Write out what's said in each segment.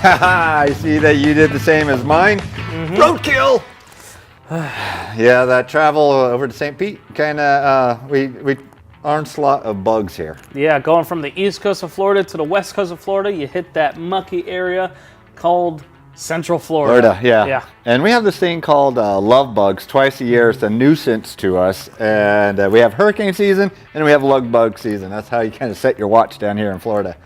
I see that you did the same as mine. Roadkill! Yeah, that travel over to St. Pete, kind of, we onslaught of bugs here. Yeah, going from the east coast of Florida to the west coast of Florida, you hit that mucky area called Central Florida. Yeah. And we have this thing called love bugs twice a year. It's a nuisance to us. And we have hurricane season and we have love bug season. That's how you kind of set your watch down here in Florida.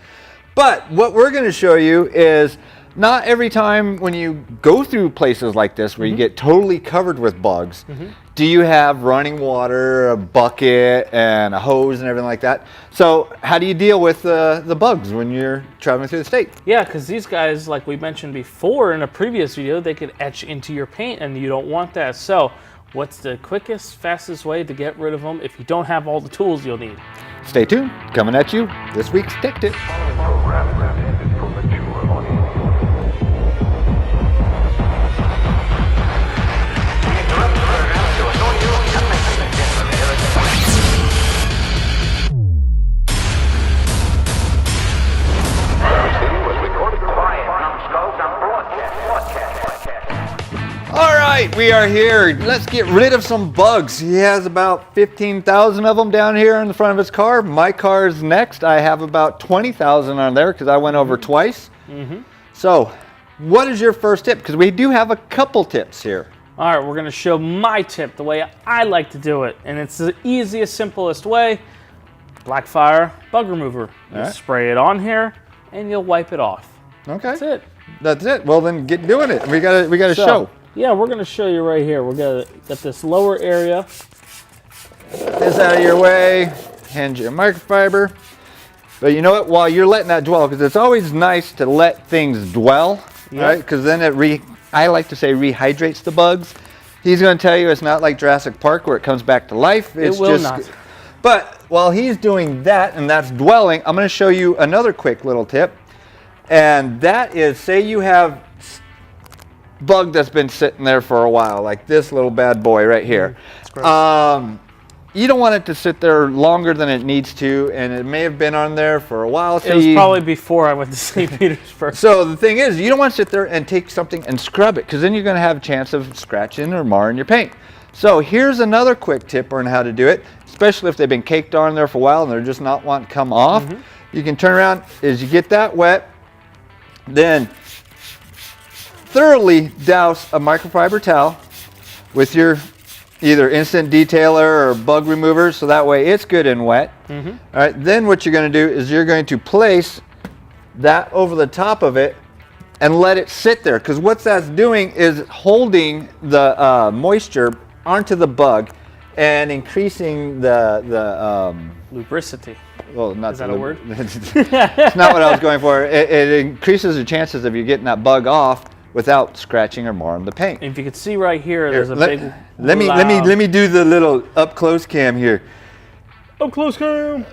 But what we're going to show you is not every time when you go through places like this where you get totally covered with bugs, do you have running water, a bucket, and a hose and everything like that. So how do you deal with the bugs when you're traveling through the state? Yeah, because these guys, like we mentioned before in a previous video, they could etch into your paint and you don't want that. So what's the quickest, fastest way to get rid of them if you don't have all the tools you'll need? Stay tuned. Coming at you, this week's Tech Tip. All right, we are here. Let's get rid of some bugs. He has about 15,000 of them down here in the front of his car. My car's next. I have about 20,000 on there because I went over twice. So, what is your first tip? Because we do have a couple tips here. All right, we're going to show my tip, the way I like to do it. And it's the easiest, simplest way. Blackfire bug remover. You spray it on here and you'll wipe it off. Okay. That's it. That's it. Well, then get doing it. We got to show. Yeah, we're going to show you right here. We're going to get this lower area. Get this out of your way. Hand you a microfiber. But you know what? While you're letting that dwell, because it's always nice to let things dwell, right? Because then I like to say rehydrates the bugs. He's going to tell you it's not like Jurassic Park where it comes back to life. It will not. But while he's doing that and that's dwelling, I'm going to show you another quick little tip. And that is, say you have bug that's been sitting there for a while, like this little bad boy right here. You don't want it to sit there longer than it needs to, and it may have been on there for a while. So it was probably before I went to St. Petersburg. So the thing is, you don't want to sit there and take something and scrub it, because then you're going to have a chance of scratching or marring your paint. So here's another quick tip on how to do it, especially if they've been caked on there for a while and they're just not wanting to come off. You can turn around, as you get that wet, then thoroughly douse a microfiber towel with your either instant detailer or bug remover, so that way it's good and wet. All right, then what you're going to do is you're going to place that over the top of it and let it sit there, because what that's doing is holding the moisture onto the bug and increasing the lubricity. Well, not is that a word? It's not what I was going for. It increases the chances of you getting that bug off without scratching or marring the paint. If you can see right here, there's a big. Let me do the little up close cam here. Up close cam.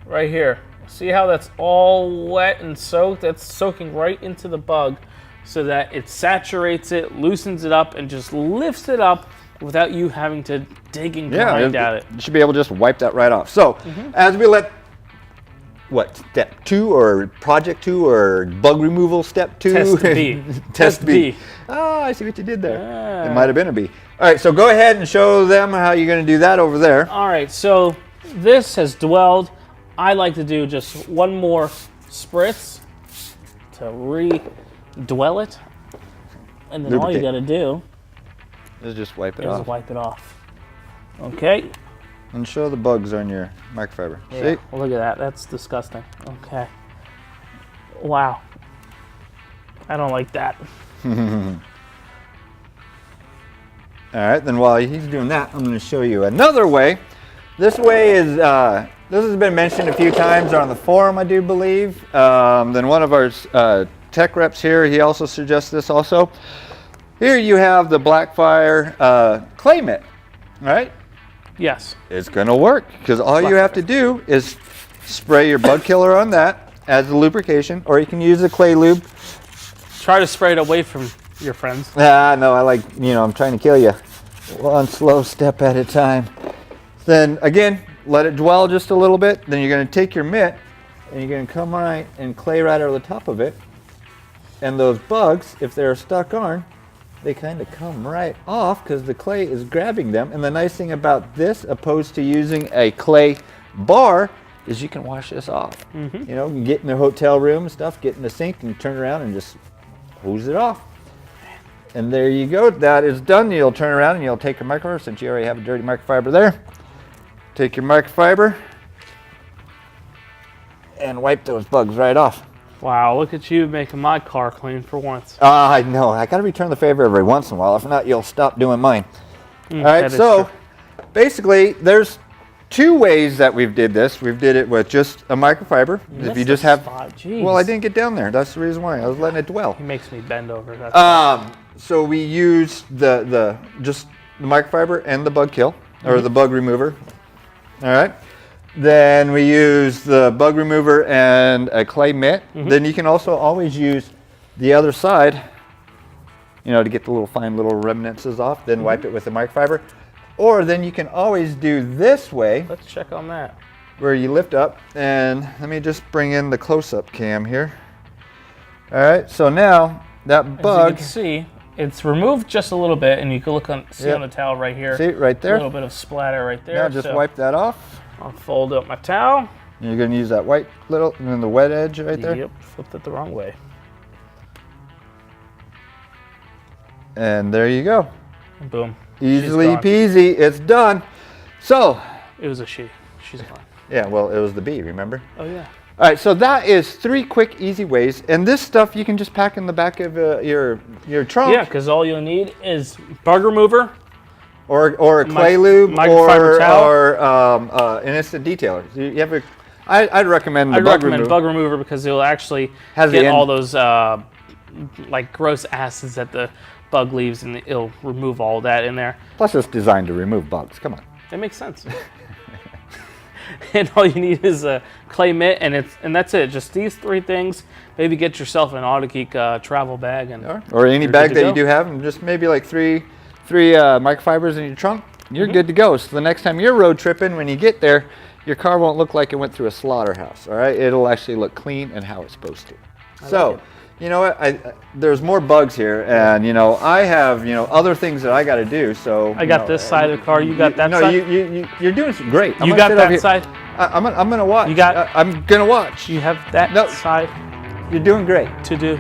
Right here. See how that's all wet and soaked? That's soaking right into the bug, so that it saturates it, loosens it up, and just lifts it up without you having to dig and grind at it. You should be able to just wipe that right off. So as we let, what, step 2 or project 2 or bug removal step 2? Test B. Test B. Oh, I see what you did there. It might have been a B. All right, so go ahead and show them how you're going to do that over there. All right, so this has dwelled. I like to do just one more spritz to re-dwell it. And then all you got to do is just wipe it off. Wipe it off. Okay. And show the bugs on your microfiber. Yeah, see? well, look at that. That's disgusting. Okay. Wow. I don't like that. All right, then while he's doing that, I'm going to show you another way. This way is, this has been mentioned a few times on the forum, I do believe. Then one of our tech reps here, he also suggests this also. Here you have the Blackfire clay mitt, right? Yes. It's going to work, because all you have to do is spray your bug killer on that as a lubrication, or you can use the clay lube. Try to spray it away from your friends. No, I like, I'm trying to kill you. One slow step at a time. Then again, let it dwell just a little bit. Then you're going to take your mitt and you're going to come right and clay right over the top of it. And those bugs, if they're stuck on, they kind of come right off because the clay is grabbing them. And the nice thing about this, opposed to using a clay bar, is you can wash this off. You know, you can get in the hotel room and stuff, get in the sink and turn around and just hose it off. And there you go. That is done. You'll turn around and you'll take your microfiber, since you already have a dirty microfiber there. Take your microfiber and wipe those bugs right off. Wow, look at you making my car clean for once. I know. I got to return the favor every once in a while. If not, you'll stop doing mine. All right. So basically, there's two ways that we've did this. We've did it with just a microfiber. If you just have, well, I didn't get down there. That's the reason why. I was letting it dwell. He makes me bend over. That's So we use just the microfiber and the bug kill, or the bug remover. All right. Then we use the bug remover and a clay mitt. Then you can also always use the other side, you know, to get the little fine little remnants off. Then wipe it with the microfiber. Or then you can always do this way. Let's check on that. Where you lift up, and let me just bring in the close-up cam here. All right. So now that bug. As you can see, it's removed just a little bit, and you can see on the towel right here. See right there. A little bit of splatter right there. Now just wipe that off. I'll fold up my towel. You're going to use that white little, and then the wet edge right there. Yep, flipped it the wrong way. And there you go. Boom. Easily peasy, it's done. So. It was a she. She's gone. Yeah, well, it was the bee, remember? Oh, yeah. All right, so that is 3 quick, easy ways. And this stuff you can just pack in the back of your trunk. Yeah, because all you'll need is bug remover. Or a clay lube, microfiber towel. or an instant detailer. You have I'd recommend the bug remover. Bug remover because it'll actually Has get all those like gross acids that the bug leaves, and it'll remove all that in there. Plus, it's designed to remove bugs. Come on. That makes sense. And all you need is a clay mitt, and that's it. Just these 3 things. Maybe get yourself an AutoGeek travel bag, or any bag that you do have, and just maybe like three microfibers in your trunk. You're good to go. So the next time you're road tripping, when you get there, your car won't look like it went through a slaughterhouse. All right, it'll actually look clean and how it's supposed to. So, you know what? There's more bugs here, and you know I have other things that I got to do. So I got this side of the car. You got that side. No, you're doing great. You got that side. I'm gonna watch. You got. I'm gonna watch. You have that side. You're doing great. To do.